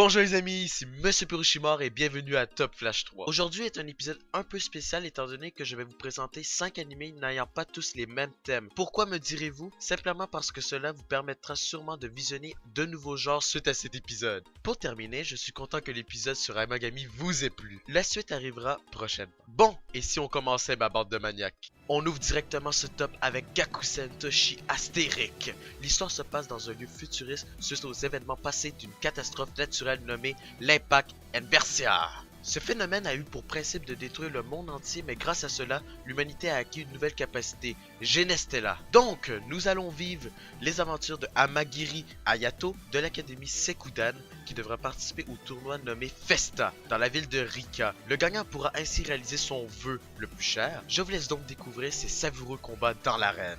Bonjour les amis, ici Monsieur Purushimor et bienvenue à Top Flash 3. Aujourd'hui est un épisode un peu spécial étant donné que je vais vous présenter 5 animés n'ayant pas tous les mêmes thèmes. Pourquoi me direz-vous? Simplement parce que cela vous permettra sûrement de visionner de nouveaux genres suite à cet épisode. Pour terminer, je suis content que l'épisode sur Amagami vous ait plu. La suite arrivera prochainement. Bon, et si on commençait ma bande de maniaques? On ouvre directement ce top avec Gakusen Toshi Astérique. L'histoire se passe dans un lieu futuriste suite aux événements passés d'une catastrophe naturelle nommée l'impact Inversia. Ce phénomène a eu pour principe de détruire le monde entier, mais grâce à cela, l'humanité a acquis une nouvelle capacité, Genestella. Donc, nous allons vivre les aventures de Amagiri Hayato de l'académie Sekudan, qui devra participer au tournoi nommé Festa, dans la ville de Rika. Le gagnant pourra ainsi réaliser son vœu le plus cher. Je vous laisse donc découvrir ces savoureux combats dans l'arène.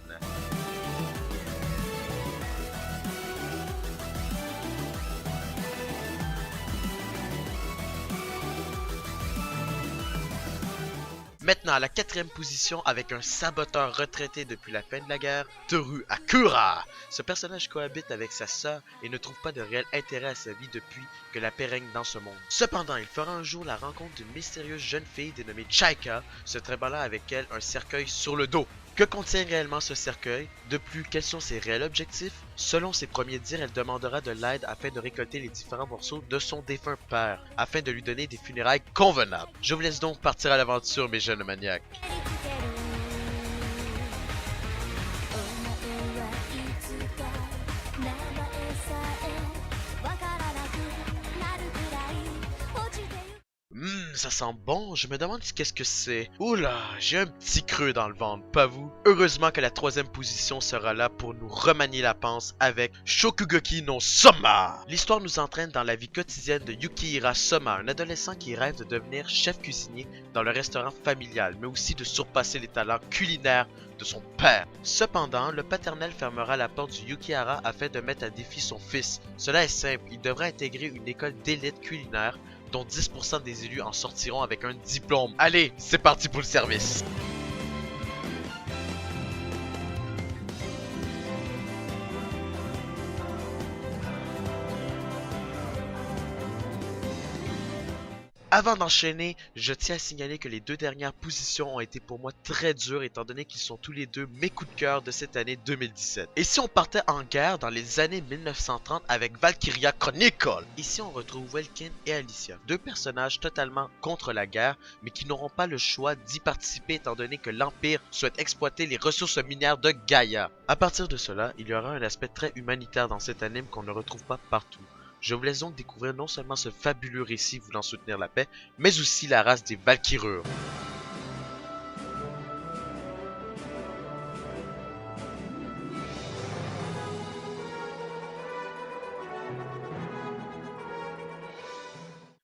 Maintenant à la 4ème position avec un saboteur retraité depuis la fin de la guerre, Toru Akura. Ce personnage cohabite avec sa sœur et ne trouve pas de réel intérêt à sa vie depuis que la paix règne dans ce monde. Cependant, il fera un jour la rencontre d'une mystérieuse jeune fille dénommée Chaika, se trimballant avec elle un cercueil sur le dos. Que contient réellement ce cercueil? De plus, quels sont ses réels objectifs? Selon ses premiers dires, elle demandera de l'aide afin de récolter les différents morceaux de son défunt père, afin de lui donner des funérailles convenables. Je vous laisse donc partir à l'aventure, mes jeunes maniaques. Ça sent bon, je me demande qu'est-ce que c'est. Oula, j'ai un petit creux dans le ventre, pas vous? Heureusement que la 3ème position sera là pour nous remanier la panse avec Shokugeki no Soma. L'histoire nous entraîne dans la vie quotidienne de Yukihira Soma, un adolescent qui rêve de devenir chef cuisinier dans le restaurant familial, mais aussi de surpasser les talents culinaires de son père. Cependant, le paternel fermera la porte du Yukihara afin de mettre à défi son fils. Cela est simple, il devra intégrer une école d'élite culinaire dont 10% des élus en sortiront avec un diplôme. Allez, c'est parti pour le service! Avant d'enchaîner, je tiens à signaler que les 2 dernières positions ont été pour moi très dures étant donné qu'ils sont tous les deux mes coups de cœur de cette année 2017. Et si on partait en guerre dans les années 1930 avec Valkyria Chronicle? Ici on retrouve Welkin et Alicia, 2 personnages totalement contre la guerre mais qui n'auront pas le choix d'y participer étant donné que l'Empire souhaite exploiter les ressources minières de Gaïa. À partir de cela, il y aura un aspect très humanitaire dans cet anime qu'on ne retrouve pas partout. Je vous laisse donc découvrir non seulement ce fabuleux récit voulant soutenir la paix, mais aussi la race des Valkyrures.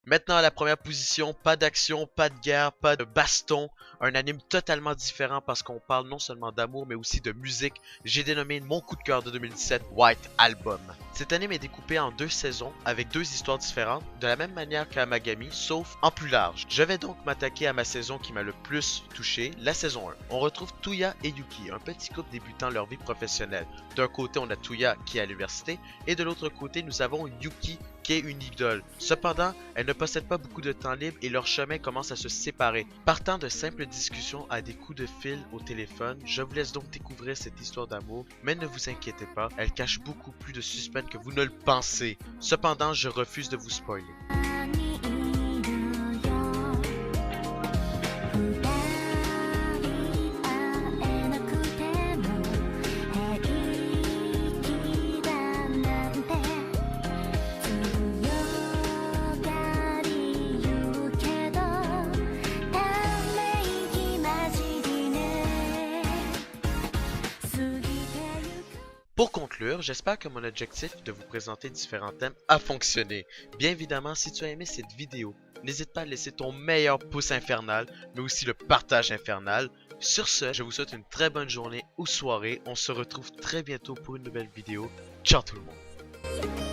Maintenant à la première position, pas d'action, pas de guerre, pas de baston, un anime totalement différent parce qu'on parle non seulement d'amour mais aussi de musique. J'ai dénommé mon coup de cœur de 2017 White Album. Cet anime est découpé en 2 saisons avec 2 histoires différentes, de la même manière qu'Amagami, sauf en plus large. Je vais donc m'attaquer à ma saison qui m'a le plus touché, la saison 1. On retrouve Tuya et Yuki, un petit couple débutant leur vie professionnelle. D'un côté on a Tuya qui est à l'université et de l'autre côté nous avons Yuki qui est une idole. Cependant, elle ne possède pas beaucoup de temps libre et leur chemin commence à se séparer. Partant de simples discussions à des coups de fil au téléphone, je vous laisse donc découvrir cette histoire d'amour, mais ne vous inquiétez pas, elle cache beaucoup plus de suspense que vous ne le pensez. Cependant, je refuse de vous spoiler. Pour conclure, j'espère que mon objectif de vous présenter différents thèmes a fonctionné. Bien évidemment, si tu as aimé cette vidéo, n'hésite pas à laisser ton meilleur pouce infernal, mais aussi le partage infernal. Sur ce, je vous souhaite une très bonne journée ou soirée. On se retrouve très bientôt pour une nouvelle vidéo. Ciao tout le monde!